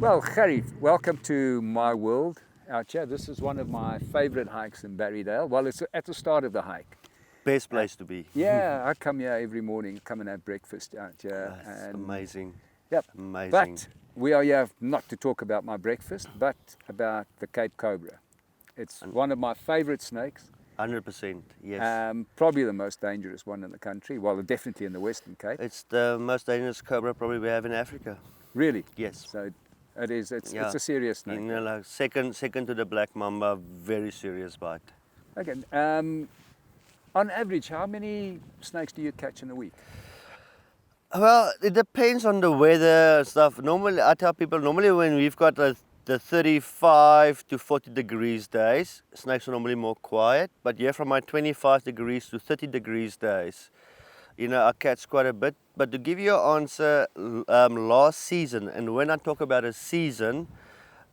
Well, Gerrie, welcome to my world out here. This is one of my favorite hikes in Barrydale. Well, it's at the start of the hike. Best place to be. Yeah, I come here every morning, come and have breakfast out here. That's amazing. Yep. Amazing. But we are here not to talk about my breakfast, but about the Cape Cobra. It's one of my favorite snakes. 100%, yes. Probably the most dangerous one in the country. Well, definitely in the Western Cape. It's the most dangerous cobra probably we have in Africa. Really? Yes. So it is. It's Yeah. a serious snake. You know, like second to the black mamba, very serious bite. Okay. On average, how many snakes do you catch in a week? Well, it depends on the weather and stuff. Normally, I tell people, normally when we've got the 35 to 40 degrees days, snakes are normally more quiet. But yeah, from my 25 degrees to 30 degrees days, you know, I catch quite a bit. But to give you an answer, last season, and when I talk about a season,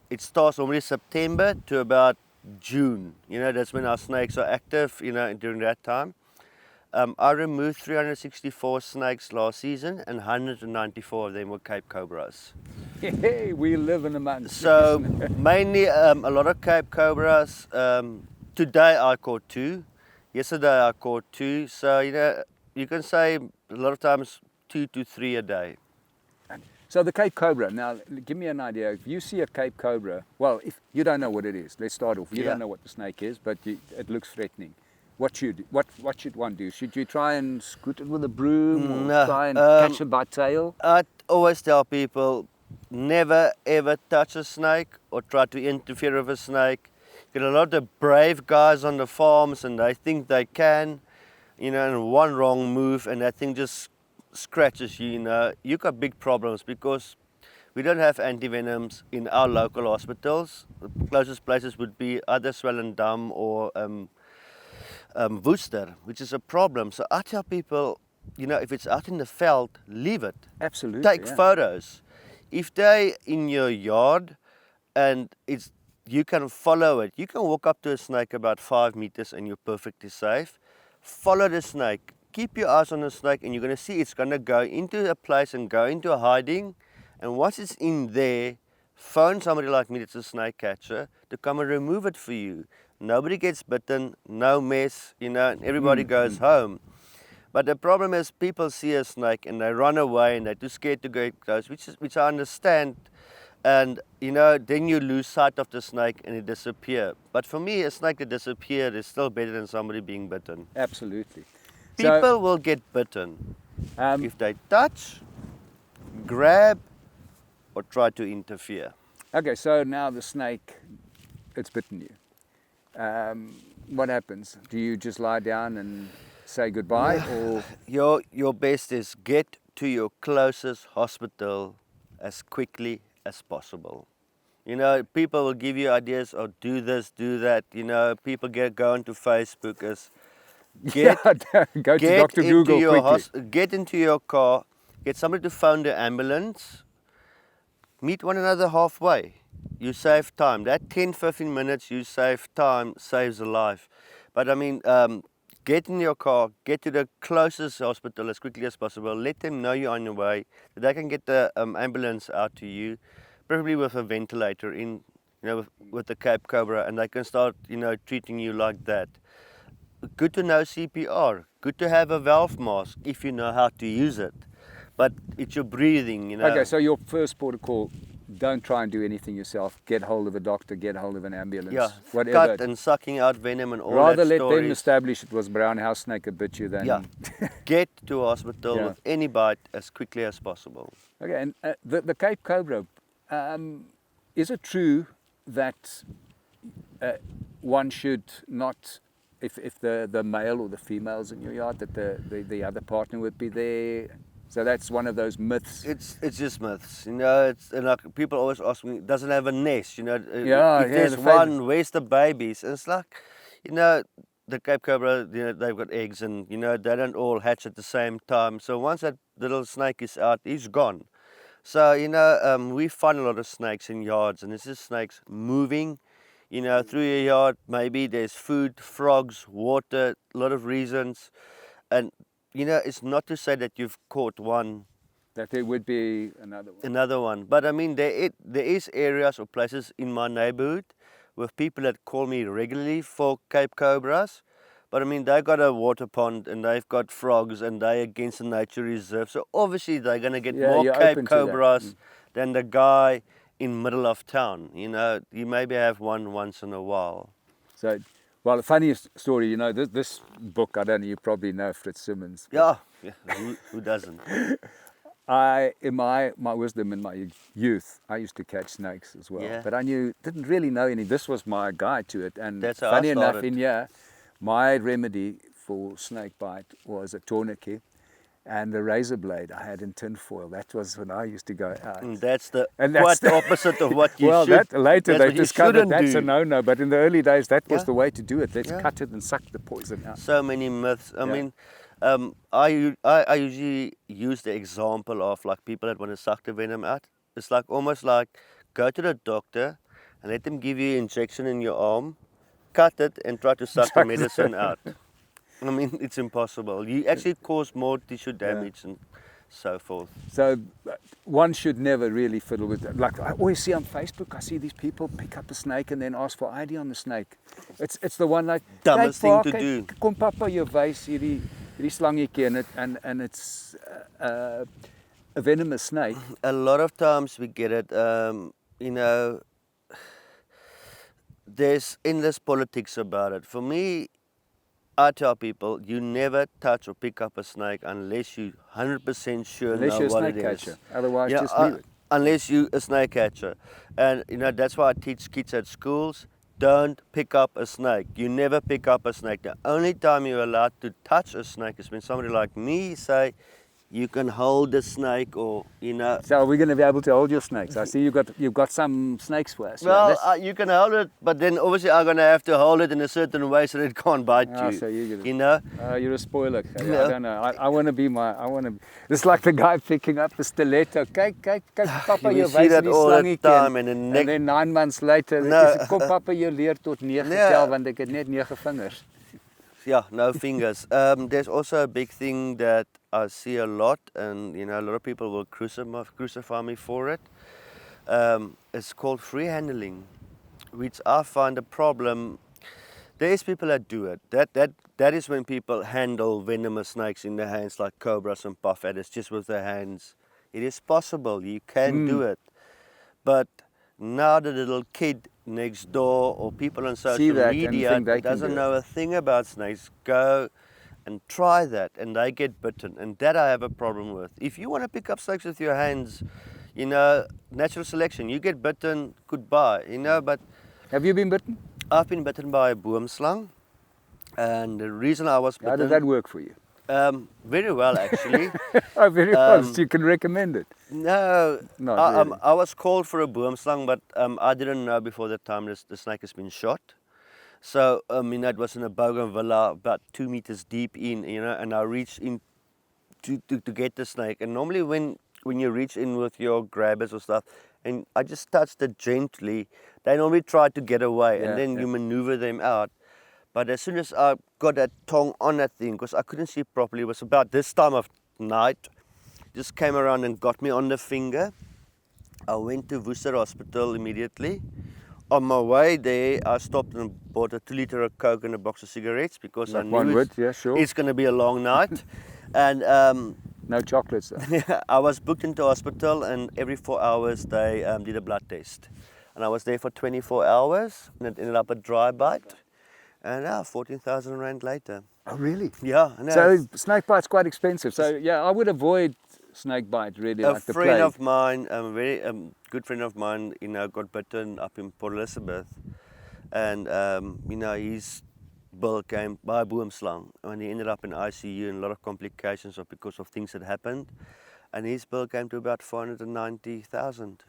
it starts normally September to about June. You know, that's when our snakes are active, you know, during that time. I removed 364 snakes last season, and 194 of them were Cape Cobras. Hey, we live in a mountain. So mainly a lot of Cape Cobras. Today I caught 2. Yesterday I caught 2. So, you know, you can say a lot of times 2 to 3 a day. So the Cape Cobra, now give me an idea. If you see a Cape Cobra, well, if you don't know what it is, let's start off. You don't know what the snake is, but it looks threatening. What should one do? Should you try and scoot it with a broom or try and catch it by tail? I always tell people, never ever touch a snake or try to interfere with a snake. You get a lot of brave guys on the farms and they think they can, you know, and one wrong move and that thing just scratches you, you know. You got big problems because we don't have antivenoms in our local hospitals. The closest places would be either Swellendam or Worcester, which is a problem. So I tell people, you know, if it's out in the veld, leave it. Absolutely. Take photos. If they in your yard and you can follow it. You can walk up to a snake about 5 meters and you're perfectly safe. Follow the snake. Keep your eyes on the snake and you're going to see it's going to go into a place and go into a hiding. And once it's in there, phone somebody like me that's a snake catcher to come and remove it for you. Nobody gets bitten, no mess, you know, and everybody goes home. But the problem is people see a snake and they run away and they're too scared to get close, which I understand. And, you know, then you lose sight of the snake and it disappears. But for me, a snake that disappeared is still better than somebody being bitten. Absolutely. People will get bitten if they touch, grab, or try to interfere. Okay, so now the snake, it's bitten you. What happens? Do you just lie down and say goodbye, or your best is get to your closest hospital as quickly as possible. You know, people will give you ideas of do this, do that. You know, people go onto Facebook as go to Dr. Google quickly. Get into your car, get somebody to phone the ambulance, meet one another halfway. You save time. That 10-15 minutes you save time saves a life. But I mean, get in your car, get to the closest hospital as quickly as possible. Let them know you're on your way. They can get the ambulance out to you, probably with a ventilator in, you know, with the Cape Cobra, and they can start, you know, treating you like that. Good to know CPR. Good to have a valve mask if you know how to use it. But it's your breathing, you know. Okay, so your first port of call, don't try and do anything yourself. Get hold of a doctor, get hold of an ambulance, whatever. Cut and sucking out venom and all Rather that let them establish it was brown house snake that bit you than... Get to a hospital with any bite as quickly as possible. Okay, and the Cape Cobra, is it true that one should not, if the male or the female's in your yard, that the other partner would be there? So that's one of those myths. It's just myths, you know. And like people always ask me, doesn't have a nest, you know. If there's one, where's the babies? And it's like, you know, the Cape Cobra, you know, they've got eggs, and you know they don't all hatch at the same time. So once that little snake is out, he's gone. So you know, we find a lot of snakes in yards, and it's just snakes moving, you know, through your yard. Maybe there's food, frogs, water, a lot of reasons, and you know, it's not to say that you've caught one That there would be another one. Another one. But I mean, there is areas or places in my neighborhood with people that call me regularly for Cape Cobras. But I mean, they've got a water pond and they've got frogs and they're against the nature reserve. So obviously they're going to get more you're Cape open to that. Cobras than the guy in middle of town. You know, you maybe have one once in a while. So, well, the funniest story, you know, this book, I don't know, you probably know Fritz Simmons. Yeah, who doesn't? In my wisdom in my youth, I used to catch snakes as well. Yeah. But I didn't really know any. This was my guide to it. And That's how funny I enough, started. in here, my remedy for snake bite was a tourniquet and the razor blade I had in tin foil. That was when I used to go out. And that's the And quite that's the opposite of what you well, should. that later that's they what you discovered shouldn't that's do. a no-no. But in the early days, that was Yeah. the way to do it. Let's Yeah. cut it and suck the poison out. So many myths. I Yeah. mean, I usually use the example of like people that want to suck the venom out. It's like almost like go to the doctor and let them give you an injection in your arm, cut it and try to suck the medicine out. I mean, it's impossible. You actually cause more tissue damage and so forth. So one should never really fiddle with it. Like I always see on Facebook, I see these people pick up a snake and then ask for ID on the snake. It's the one like Dumbest "Kyk, pa, thing to kyk, do." Kom papa jou wys hierdie slangetjie and it's a venomous snake. A lot of times we get it, you know, there's endless politics about it. For me, I tell people, you never touch or pick up a snake unless you're 100% sure Unless know you're a what snake it catcher. is. Otherwise, just leave it. Unless you're a snake catcher. And, you know, that's why I teach kids at schools, don't pick up a snake. You never pick up a snake. The only time you're allowed to touch a snake is when somebody like me say, you can hold the snake or, you know. So are we going to be able to hold your snakes? I see you've got some snakes for us. Well, you can hold it, but then obviously I'm going to have to hold it in a certain way so that it can't bite you. So you know? You're a spoiler. Yeah. I don't know. I want to be it's like the guy picking up the stiletto. Kyk, papa, You jy see wys that die all the slangetjie. time and then 9 months later, No. kom papa, jy leer tot 9 Yeah. tel want ek het net 9 vingers. Yeah, no fingers. There's also a big thing that I see a lot, and you know, a lot of people will crucify me for it. It's called free handling, which I find a problem. There is people that do it. That is when people handle venomous snakes in their hands, like cobras and puff adders, just with their hands. It is possible, you can do it. But now the little kid next door or people on social media doesn't know a thing about snakes, go and try that and they get bitten, and that I have a problem with. If you want to pick up snakes with your hands, you know, natural selection, you get bitten, goodbye, you know. But Have you been bitten? I've been bitten by a boomslang, and the reason I was bitten... How did that work for you? Very well, actually. Oh, very well. So you can recommend it. No, Not really. I was called for a boomslang, but I didn't know before that time the snake has been shot. So, you know, it was in a bougainvillea about 2 meters deep in, you know, and I reached in to get the snake. And normally when you reach in with your grabbers or stuff, and I just touched it gently, they normally try to get away, and then you maneuver them out. But as soon as I got that tongue on that thing, because I couldn't see properly, it was about this time of night, just came around and got me on the finger. I went to Worcester Hospital immediately. On my way there, I stopped and bought a 2 liter of Coke and a box of cigarettes because I knew it's going to be a long night. And no chocolates though. I was booked into hospital, and every 4 hours they did a blood test. And I was there for 24 hours, and it ended up a dry bite. And now 14,000 rand later. Oh, really? Yeah. No, So snake bite's quite expensive. So yeah, I would avoid snake bite really. a like the friend plague. of mine, a very good friend of mine, you know, got bitten up in Port Elizabeth, and you know, his bill came by a boomslang, and he ended up in ICU and a lot of complications because of things that happened, and his bill came to about 490,000.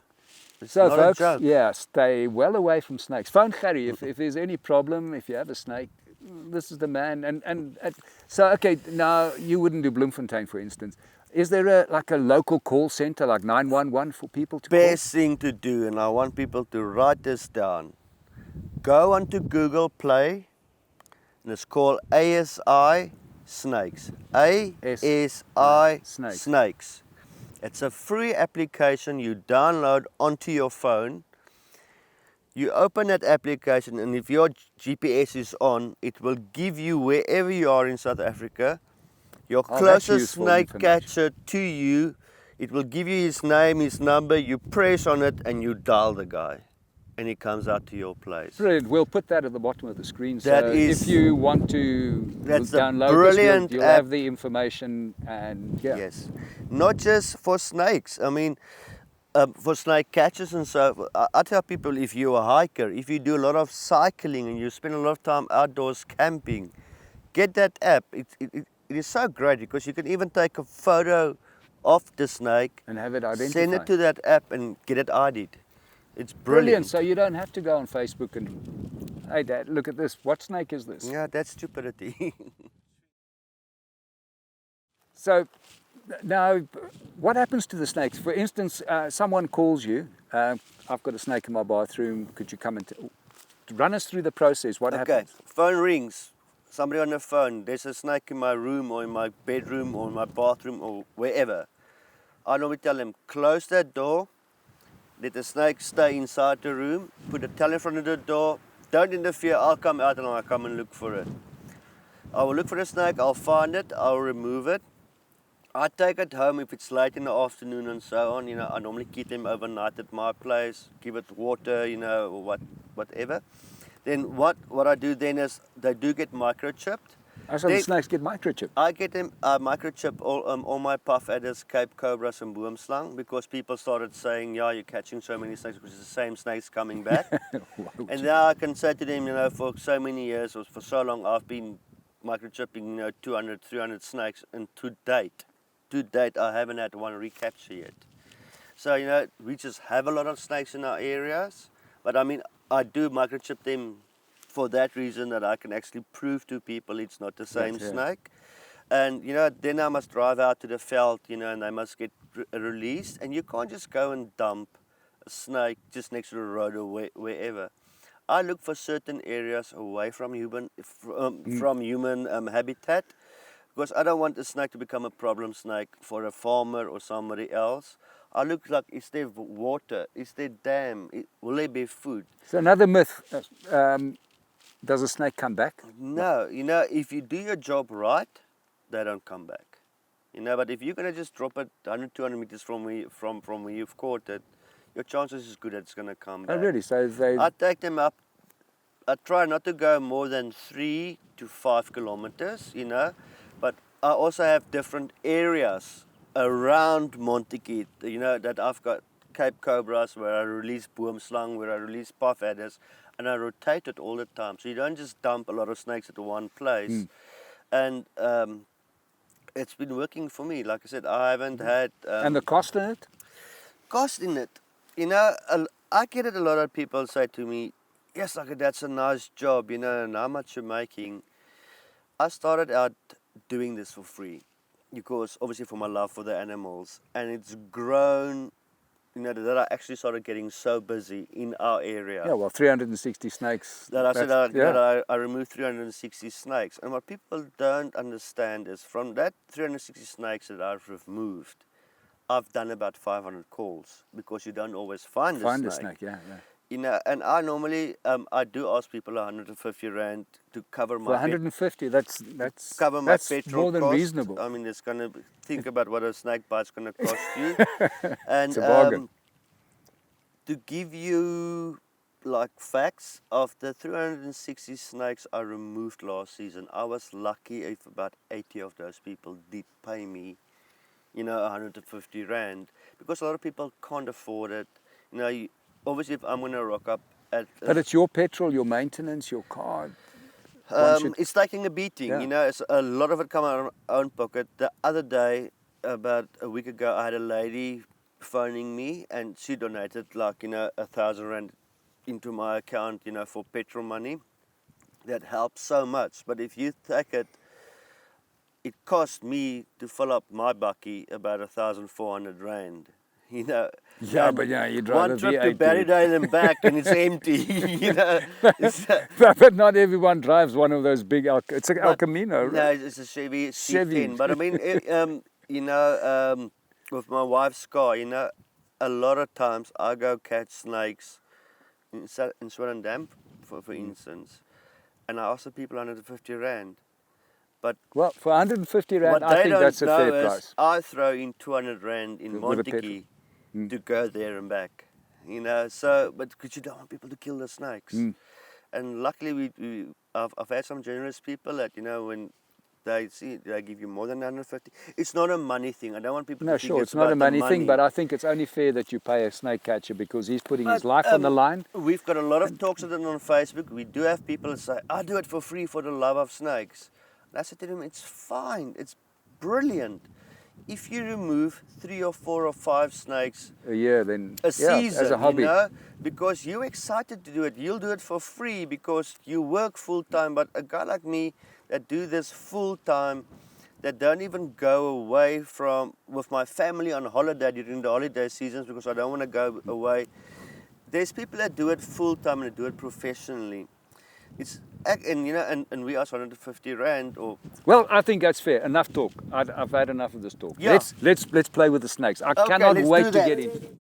It's So not folks, a joke. yeah, stay well away from snakes. Phone Gerrie if there's any problem, if you have a snake, this is the man. And so, okay, now you wouldn't do Bloemfontein, for instance. Is there like a local call center, like 911 for people to Best thing to do, and I want people to write this down. Go onto Google Play, and it's called ASI Snakes. ASI Snakes. Snakes. It's a free application you download onto your phone. You open that application, and if your GPS is on, it will give you, wherever you are in South Africa, your Oh, that's closest useful snake information. catcher to you. It will give you his name, his number, you press on it and you dial the guy and he comes out to your place. Brilliant. We'll put that at the bottom of the screen. That So is- if you want to That's a download brilliant this, you'll app. have the information. And yeah, Yes, not just for snakes. I mean, for snake catchers and so. I tell people, if you're a hiker, if you do a lot of cycling and you spend a lot of time outdoors camping, get that app. It is so great because you can even take a photo of the snake, and have it identified. send it to that app and get it ID'd. It's Brilliant. brilliant. So you don't have to go on Facebook and, hey Dad, look at this. What snake is this? Yeah, that's stupidity. So now, what happens to the snakes? For instance, someone calls you. I've got a snake in my bathroom. Could you come and run us through the process? What Okay, happens? phone rings. Somebody on the phone. There's a snake in my room or in my bedroom or in my bathroom or wherever. I normally tell them, close that door, let the snake stay inside the room, put a towel in front of the door, don't interfere, I'll come out and I'll come and look for it. I will look for the snake, I'll find it, I'll remove it. I take it home if it's late in the afternoon and so on. I normally keep them overnight at my place, give it water, or whatever. Then what I do then is they do get microchipped. Oh, so the snakes get microchipped. I get them microchip all my puff adders, Cape Cobras and boomslang, because people started saying, yeah, you're catching so many snakes because it's the same snakes coming back. And now I can say to them, for so many years or for so long I've been microchipping 200, 300 snakes, and to date I haven't had one recapture yet. So we just have a lot of snakes in our areas, but I mean I do microchip them for that reason, that I can actually prove to people it's not the same snake. And then I must drive out to the veld, and they must get released, and you can't just go and dump a snake just next to the road or wherever. I look for certain areas away from human habitat, because I don't want the snake to become a problem snake for a farmer or somebody else. I look like, is there water? Is there dam? Will there be food? So another myth, does a snake come back? No, if you do your job right, they don't come back. But if you're going to just drop it 100, 200 meters from where you've caught it, your chances is good that it's going to come back. Oh, really? So I take them up. I try not to go more than 3 to 5 kilometers, but I also have different areas around Montagu, that I've got Cape Cobras where I release boomslang, where I release puff adders, and I rotate it all the time. So you don't just dump a lot of snakes at one place. And it's been working for me. Like I said, I haven't had... and the cost in it? Cost in it. I get it, a lot of people say to me, yes, like that's a nice job, and how much you're making. I started out doing this for free, because obviously for my love for the animals, and it's grown, that I actually started getting so busy in our area. Yeah, well, 360 snakes. That I removed 360 snakes. And what people don't understand is, from that 360 snakes that I've removed, I've done about 500 calls, because you don't always find the snake. Yeah. And I normally, I do ask people 150 Rand to cover my... For 150, that's cover my petrol more than cost. reasonable. I mean, it's going to... Think about what a snake bite's going to cost you. And it's a bargain. To give you like facts, of the 360 snakes I removed last season, I was lucky if about 80 of those people did pay me 150 Rand, because a lot of people can't afford it. Obviously if I'm going to rock up at... But it's your petrol, your maintenance, your car. It's taking a beating, it's a lot of it come out of my own pocket. The other day, about a week ago, I had a lady phoning me, and she donated 1,000 Rand into my account, for petrol money. That helps so much. But if you take it, it cost me to fill up my bakkie about 1,400 Rand. Yeah, but you drive one a trip V8. to Barrydale and back, and it's empty. But not everyone drives one of those big. It's an El Camino. No, it's a Chevy C10. But I mean, with my wife's car, you know, a lot of times I go catch snakes in Swellendam, for instance, and I ask the people 150 rand. But Well, for 150 rand, what I they think don't that's a know fair is price. I throw in 200 rand in With a Montagu petrol. to go there and back. You know, so, but because you don't want people to kill the snakes. And luckily I've had some generous people that, you know, when they give you more than 150. It's not a money thing. I don't want people No, to think sure, it's it's not about a money the thing, but I think it's only fair that you pay a snake catcher because he's putting his But, life on the line. We've got a lot of talks on Facebook. We do have people that say, I do it for free for the love of snakes. And I said to them, it's fine. It's brilliant. If you remove 3 or 4 or 5 snakes A year, then a yeah, season, as a hobby. you know, because you're excited to do it. You'll do it for free because you work full time. But a guy like me that do this full time, that don't even go away with my family on holiday during the holiday seasons because I don't want to go away. There's people that do it full time and do it professionally. And you know, and we ask 150 rand or. Well, I think that's fair. Enough talk. I've had enough of this talk. Yeah. Let's play with the snakes. I Okay, cannot let's wait do to that. get in.